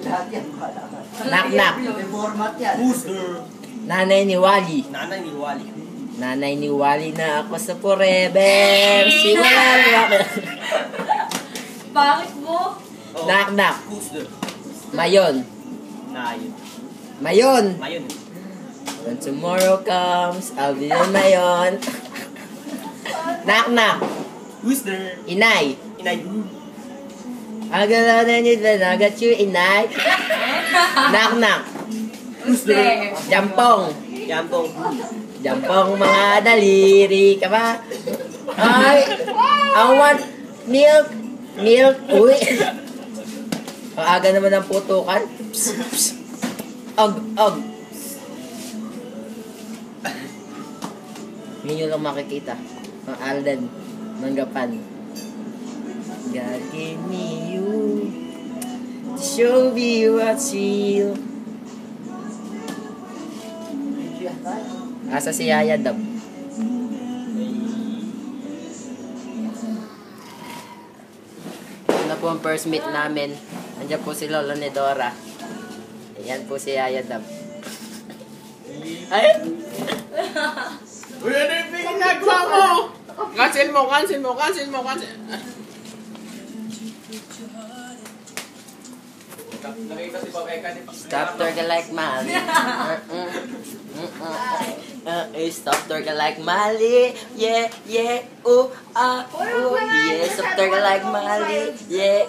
lahat yan. Knock-knock. May format yan. Who's there? Nanay ni Wally. Nanay ni Wally. Nanay ni Wally na ako sa forever. Si Wally. Bakit mo? Oh. Knock-knock. Who's there? Mayon. Nayon. Mayon. Mayon. When tomorrow comes, I'll be your Mayon. Knock-knock. Who's there? Inay. Inay. I got on it when I got you, Inay. Knock-knock. Who's there? Jampong. Yampong. Jampong mga daliri ka ba? Ay, I want milk. Milk. Uy. Ang aga naman ng putukan. Og. Ngayon nyo lang makikita. Ang Alden. Manggapan. God gave me you to show me what's real. Asa si Yaya Dab? Ito na po ang first meet namin. Nandiyan po si Lolo ni Dora. Ayan po si Yaya Dab. Ay! Uy, ano yung ginagawa mo? Cancel mo. Nakita si Papa Eka ni Stop talking like Mali. Stop talking like Mali. Yeah. Ooh, yeah. Stop talking like Mali. Yeah.